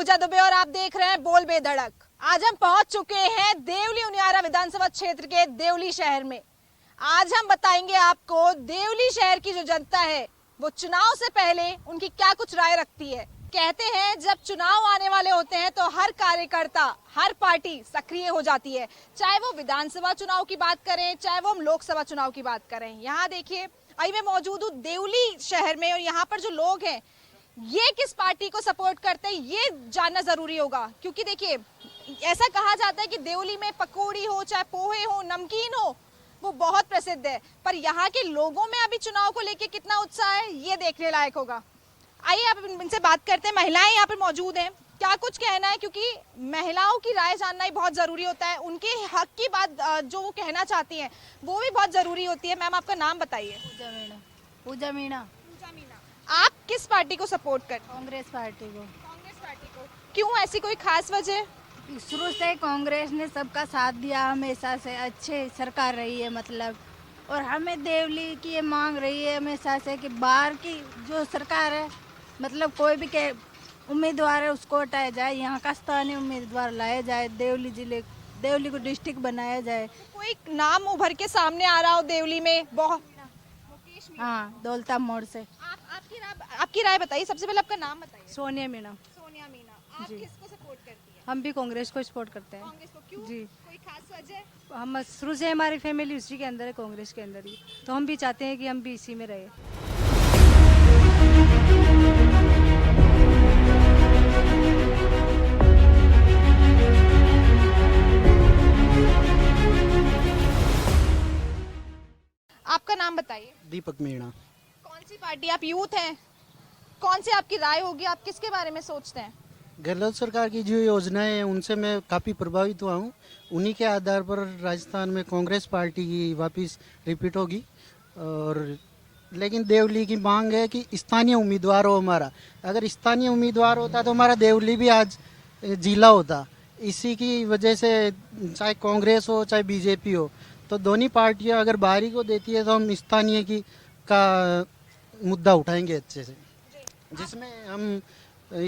पूजा दुबे और आप देख रहे हैं बोल बेधड़क। आज हम पहुंच चुके हैं देवली उनियारा विधानसभा क्षेत्र के देवली शहर में। आज हम बताएंगे आपको देवली शहर की जो जनता है वो चुनाव से पहले उनकी क्या कुछ राय रखती है। कहते हैं जब चुनाव आने वाले होते हैं तो हर कार्यकर्ता, हर पार्टी सक्रिय हो जाती है, चाहे वो विधानसभा चुनाव की बात करें, चाहे वो हम लोकसभा चुनाव की बात करें। यहाँ देखिए, अभी मैं मौजूद हूँ देवली शहर में और यहाँ पर जो लोग हैं ये किस पार्टी को सपोर्ट करते हैं ये जानना जरूरी होगा। क्योंकि देखिए, ऐसा कहा जाता है कि देवली में पकौड़ी हो, चाहे पोहे हो, नमकीन हो, वो बहुत प्रसिद्ध है। पर यहाँ के लोगों में अभी चुनाव को लेके कितना उत्साह है ये देखने लायक होगा। आइए आप इनसे बात करते हैं। महिलाएं यहाँ पर मौजूद हैं, क्या कुछ कहना है, क्योंकि महिलाओं की राय जानना ही बहुत जरूरी होता है। उनके हक की बात जो वो कहना चाहती हैं वो भी बहुत जरूरी होती है। मैम, आपका नाम बताइए। पूजा मीणा। आप किस पार्टी को सपोर्ट करते हैं? कांग्रेस पार्टी को। कांग्रेस पार्टी को क्यों? ऐसी कोई खास वजह? शुरू से कांग्रेस ने सबका साथ दिया, हमेशा से अच्छे सरकार रही है मतलब। और हमें देवली की ये मांग रही है हमेशा से कि बाहर की जो सरकार है मतलब कोई भी के उम्मीदवार है उसको हटाया जाए, यहाँ का स्थानीय उम्मीदवार लाया जाए, देवली को डिस्ट्रिक्ट बनाया जाए। कोई नाम उभर के सामने आ रहा हो देवली में? बहुत। हाँ, दौलता मोड़ से। आपकी राय बताइए। सबसे पहले आपका नाम बताइए। सोनिया मीणा। सोनिया मीणा। आप जी। किसको सपोर्ट करती है? हम भी कांग्रेस को सपोर्ट करते हैं। कांग्रेस को क्यों? जी। कोई खास वजह? हम शुरू से हमारी फैमिली उसी के अंदर है, कांग्रेस के अंदर ही, तो हम भी चाहते हैं कि हम भी इसी में रहे। आपका नाम बताइए। दीपक मीणा। कौन सी पार्टी? आप यूथ हैं, कौन सी आपकी राय होगी? आप किसके बारे में सोचते हैं? गहलोत सरकार की जो योजनाएं हैं उनसे मैं काफ़ी प्रभावित हुआ हूँ। उन्हीं के आधार पर राजस्थान में कांग्रेस पार्टी की वापस रिपीट होगी। और लेकिन देवली की मांग है कि स्थानीय उम्मीदवार हो हमारा। अगर स्थानीय उम्मीदवार होता तो हमारा देवली भी आज जिला होता। इसी की वजह से चाहे कांग्रेस हो चाहे बीजेपी हो, तो दोनों पार्टियां अगर बाहरी को देती है तो हम स्थानीय की का मुद्दा उठाएंगे अच्छे से, जिसमें हम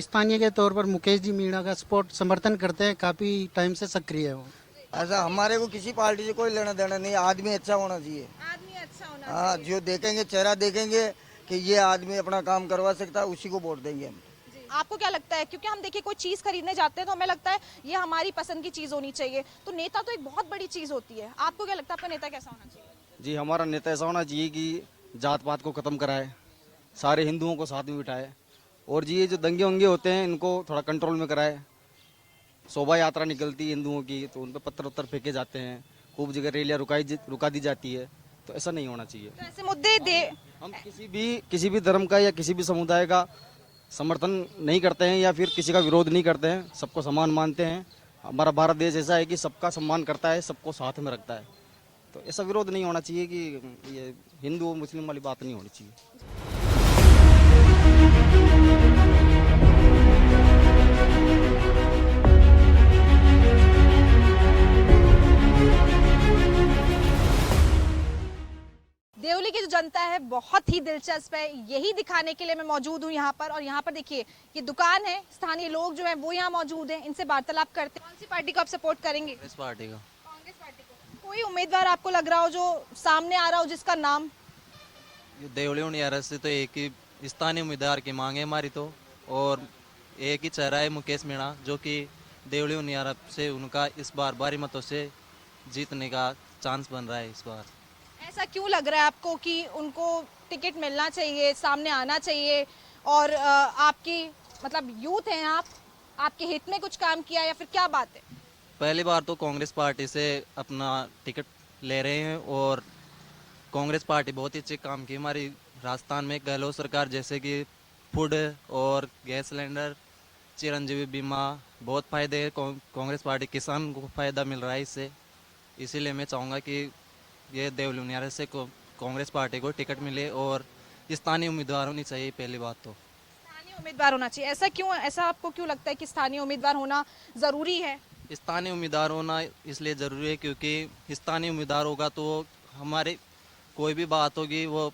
स्थानीय के तौर पर मुकेश जी मीणा का सपोर्ट समर्थन करते हैं। काफ़ी टाइम से सक्रिय है वो। ऐसा हमारे को किसी पार्टी से कोई लेना देना नहीं, आदमी अच्छा होना चाहिए। आदमी अच्छा होना हाँ, जो देखेंगे चेहरा देखेंगे कि ये आदमी अपना काम करवा सकता है, उसी को वोट देंगे हम। आपको क्या लगता है? क्योंकि हम देखिए कोई चीज खरीदने जाते हैं तो हमें लगता है ये हमारी पसंद की चीज होनी चाहिए, तो नेता तो एक बहुत बड़ी चीज होती है। आपको क्या लगता है आपका नेता कैसा होना चाहिए? जी, हमारा नेता ऐसा होना चाहिए कि जात पात को खत्म कराए, सारे हिंदुओं को साथ में बिठाए, और जी ये जो दंगे वंगे होते हैं इनको थोड़ा कंट्रोल में कराए। शोभा यात्रा निकलती है हिंदुओं की तो उन पर पत्थर उत्तर फेंके जाते हैं, खूब जगह रैलियां रुका दी जाती है, तो ऐसा नहीं होना चाहिए। तो ऐसे मुद्दे दे हम किसी भी धर्म का या किसी भी समुदाय का समर्थन नहीं करते हैं या फिर किसी का विरोध नहीं करते हैं, सबको समान मानते हैं। हमारा भारत देश ऐसा है कि सबका सम्मान करता है, सबको साथ में रखता है, तो ऐसा विरोध नहीं होना चाहिए कि ये हिंदू मुस्लिम वाली बात नहीं होनी चाहिए। देवली की जो जनता है बहुत ही दिलचस्प है, यही दिखाने के लिए मैं मौजूद हूँ यहाँ पर। और यहाँ पर देखिए ये दुकान है, स्थानीय लोग जो है वो यहाँ मौजूद हैं, इनसे वार्तालाप करते हैं। कौन सी पार्टी को आप सपोर्ट करेंगे? कांग्रेस पार्टी का। कांग्रेस पार्टी को। कोई उम्मीदवार आपको लग रहा हो जो सामने आ रहा हो जिसका नाम? देवली उनियारा से तो एक ही स्थानीय उम्मीदवार की मांग है हमारी तो, और एक ही चेहरा है मुकेश मीणा, जो कि देवली उनियारा से उनका इस बार भारी मतों से जीतने का चांस बन रहा है इस बार। ऐसा क्यों लग रहा है आपको कि उनको टिकट मिलना चाहिए, सामने आना चाहिए? और आपकी मतलब यूथ हैं आप, आपके हित में कुछ काम किया या फिर क्या बात है? पहली बार तो कांग्रेस पार्टी से अपना टिकट ले रहे हैं, और कांग्रेस पार्टी बहुत ही अच्छे काम की हमारी राजस्थान में। गहलोत सरकार जैसे कि फूड और गैस सिलेंडर, चिरंजीवी बीमा, बहुत फायदे हैं। कांग्रेस पार्टी किसान को फायदा मिल रहा है इससे, इसीलिए मैं चाहूँगा कि ये देवली उनियारा से कांग्रेस पार्टी को टिकट मिले और स्थानीय उम्मीदवार होनी चाहिए। पहली बात तो स्थानीय उम्मीदवार होना चाहिए। ऐसा क्यों? ऐसा आपको क्यों लगता है कि स्थानीय उम्मीदवार होना जरूरी है? स्थानीय उम्मीदवार होना इसलिए ज़रूरी है क्योंकि स्थानीय उम्मीदवार होगा तो हमारे कोई भी बात होगी वो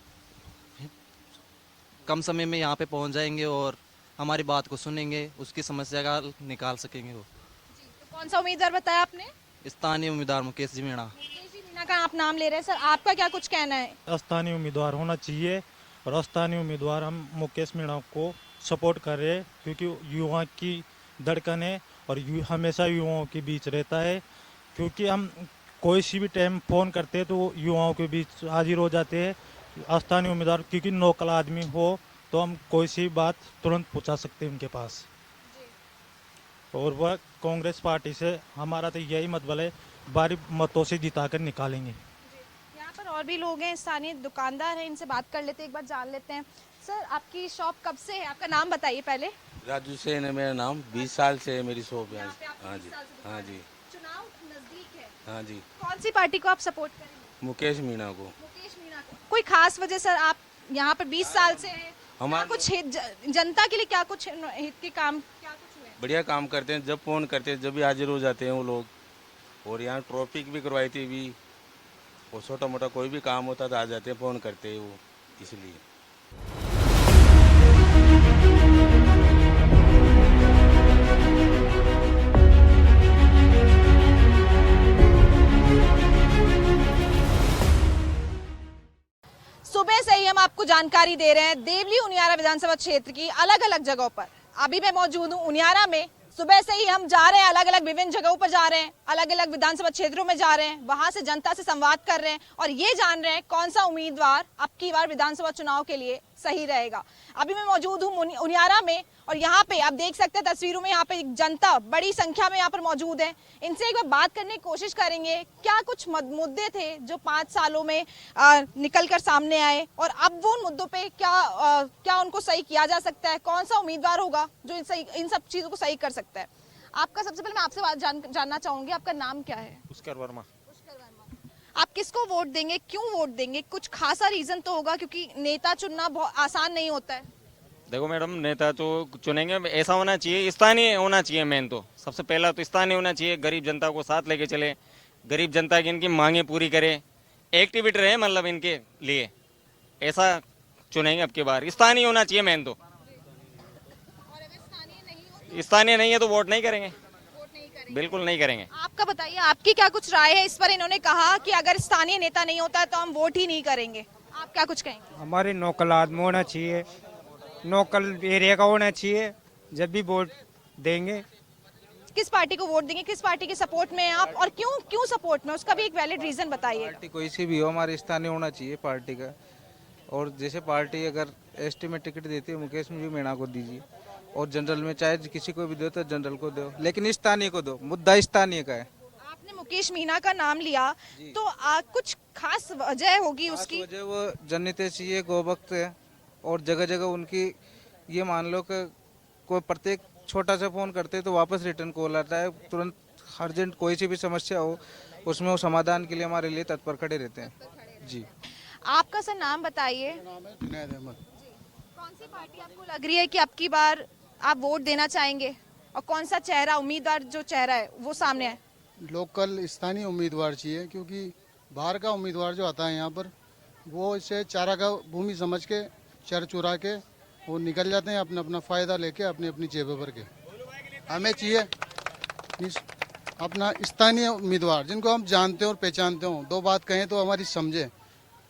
कम समय में यहाँ पे पहुँच जाएंगे और हमारी बात को सुनेंगे, उसकी समस्या का हल निकाल सकेंगे वो। तो कौन सा उम्मीदवार बताया आपने? स्थानीय उम्मीदवार मुकेश जी मीणा। मुकेश जी मीणा का आप नाम ले रहे हैं, सर आपका क्या कुछ कहना है? स्थानीय उम्मीदवार होना चाहिए और स्थानीय उम्मीदवार हम मुकेश मीणा को सपोर्ट कर रहे हैं, क्योंकि युवा की धड़कन है और हमेशा युवाओं के बीच रहता है। क्योंकि हम कोई सी भी टाइम फ़ोन करते हैं तो वो युवाओं के बीच हाजिर हो जाते हैं। स्थानीय उम्मीदवार क्योंकि लोकल आदमी हो तो हम कोई सी बात तुरंत पहुंचा सकते हैं उनके पास। और वह कांग्रेस पार्टी से हमारा तो यही मतबल है, भारी मतों से जिताकर निकालेंगे। यहाँ पर और भी लोग हैं, स्थानीय दुकानदार हैं, इनसे बात कर लेते हैं, एक बार जान लेते हैं। सर आपकी शॉप कब से है? आपका नाम बताइए पहले। राजू सेन है मेरा नाम, 20 साल से है मेरी शॉप यहाँ। पे आपकी हाँ 20 जी, साल से हाँ दुकान जी, है। चुनाव नजदीक है, हाँ जी। कौन सी पार्टी को आप सपोर्ट करेंगे? मुकेश मीणा को। मुकेश मीणा को। कोई खास वजह सर आप यहाँ पर 20 साल से हैं? हमारे- क्या कुछ जनता के लिए क्या कुछ हित के काम क्या कुछ हुए? बढ़िया काम करते हैं, जब फोन करते हैं जब भी हाजिर हो जाते हैं वो लोग। और यहाँ ट्रॉफिक भी करवाई थी भी, और छोटा मोटा कोई भी काम होता था आ जाते हैं, फ़ोन करते हैं वो, इसलिए। सुबह से ही हम आपको जानकारी दे रहे हैं देवली उनियारा विधानसभा क्षेत्र की अलग अलग जगहों पर। अभी मैं मौजूद हूँ उनियारा में। सुबह से ही हम जा रहे हैं, अलग अलग विभिन्न जगहों पर जा रहे हैं, अलग अलग विधानसभा क्षेत्रों में जा रहे हैं, वहां से जनता से संवाद कर रहे हैं और ये जान रहे हैं कौन सा उम्मीदवार अब की बार विधानसभा चुनाव के लिए सही रहेगा। अभी मैं मौजूद हूँ उनियारा में और यहाँ पे आप देख सकते हैं तस्वीरों में, यहाँ पे जनता बड़ी संख्या में यहाँ पर मौजूद है। इनसे एक बार बात करने की कोशिश करेंगे, क्या कुछ मुद्दे थे जो 5 सालों में निकल कर सामने आए और अब वो उन मुद्दों पे क्या उनको सही किया जा सकता है, कौन सा उम्मीदवार होगा जो इन सब चीजों को सही कर सकता है। आपका सबसे पहले मैं आपसे बात जानना चाहूंगी, आपका नाम क्या है? पुष्कर वर्मा। आप किसको वोट देंगे, क्यों वोट देंगे? कुछ खासा रीजन तो होगा, क्योंकि नेता चुनना बहुत आसान नहीं होता है। देखो मैडम, नेता तो चुनेंगे, ऐसा होना चाहिए, स्थानीय होना चाहिए। मेन तो सबसे पहला तो स्थानीय होना चाहिए, गरीब जनता को साथ लेके चले, गरीब जनता की इनकी मांगे पूरी करे, एक्टिविटी रहे मतलब इनके लिए, ऐसा चुनेंगे अब की बार। स्थानीय होना चाहिए मेन तो। स्थानीय नहीं है तो वोट नहीं करेंगे, बिल्कुल नहीं करेंगे। आपका बताइए, आपकी क्या कुछ राय है इस पर? इन्होंने कहा कि अगर स्थानीय नेता नहीं होता तो हम वोट ही नहीं करेंगे, आप क्या कुछ कहेंगे? हमारे लोकल आदमी होना चाहिए, लोकल एरिया का होना चाहिए जब भी वोट देंगे। किस पार्टी को वोट देंगे, किस पार्टी के सपोर्ट में हैं आप और क्यों सपोर्ट में, उसका भी एक वैलिड रीजन बताइए। पार्टी कोई सी भी हो, हमारे स्थानीय होना चाहिए पार्टी का। और जैसे पार्टी अगर एसटी में टिकट देती है, मुकेश जी मीणा को दीजिए, और जनरल में चाहे किसी को भी दो तो जनरल को दो, लेकिन स्थानीय को दो, मुद्दा स्थानीय का है। आपने मुकेश मीणा का नाम लिया तो कुछ खास वजह होगी उसकी? वजह वो जनहितैषी है, गोभक्त है, और जगह जगह उनकी ये मान लो कि कोई प्रत्येक छोटा सा फोन करते तो वापस रिटर्न कॉल आता है, तुरंत अर्जेंट कोई सी भी समस्या हो उसमें वो समाधान के लिए हमारे लिए तत्पर खड़े रहते हैं जी। आपका सर नाम बताइए। जुनैद अहमद। कौन सी पार्टी आपको लग रही है कि अब की बार आप वोट देना चाहेंगे और कौन सा चेहरा, उम्मीदवार जो चेहरा है वो सामने है? लोकल स्थानीय उम्मीदवार चाहिए, क्योंकि बाहर का उम्मीदवार जो आता है यहाँ पर वो इसे चारा का भूमि समझ के चर चुरा के वो निकल जाते हैं, अपना अपना फ़ायदा लेके अपनी अपनी जेबें भर के। हमें चाहिए अपना स्थानीय उम्मीदवार जिनको हम जानते हो और पहचानते हो, दो बात कहें तो हमारी समझे।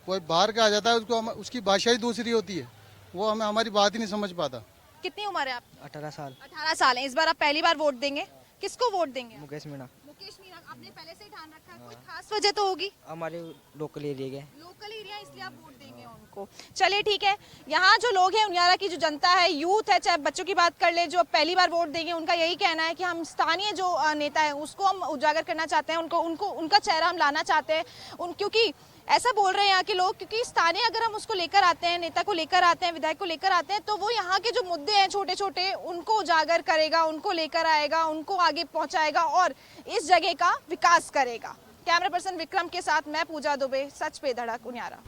कोई बाहर का आ जाता है, उसको उसकी भाषा ही दूसरी होती है, वो हमें हमारी बात ही नहीं समझ पाता। कितनी उम्र है आप? 18 साल। 18 साल है। इस बार आप पहली बार वोट देंगे, किसको वोट देंगे? मुकेश मीणा। मुकेश मीणा। आपने पहले से ही ठान रखा है, कोई खास वजह तो होगी? हमारे लोकल एरिया के। लोकल एरिया, इसलिए आप वोट देंगे उनको। चलिए ठीक है। यहाँ जो लोग हैं, उनियारा की जो जनता है, यूथ है, चाहे बच्चों की बात कर ले, जो पहली बार वोट देंगे, उनका यही कहना है कि हम स्थानीय जो नेता है उसको हम उजागर करना चाहते हैं, उनका चेहरा हम लाना चाहते हैं। क्योंकि ऐसा बोल रहे हैं यहाँ के लोग, क्योंकि स्थानीय अगर हम उसको लेकर आते हैं, नेता को लेकर आते हैं, विधायक को लेकर आते हैं, तो वो यहाँ के जो मुद्दे हैं छोटे छोटे उनको उजागर करेगा, उनको लेकर आएगा, उनको आगे पहुँचाएगा और इस जगह का विकास करेगा। कैमरा पर्सन विक्रम के साथ मैं पूजा दुबे, सच पे धड़क, उनियारा।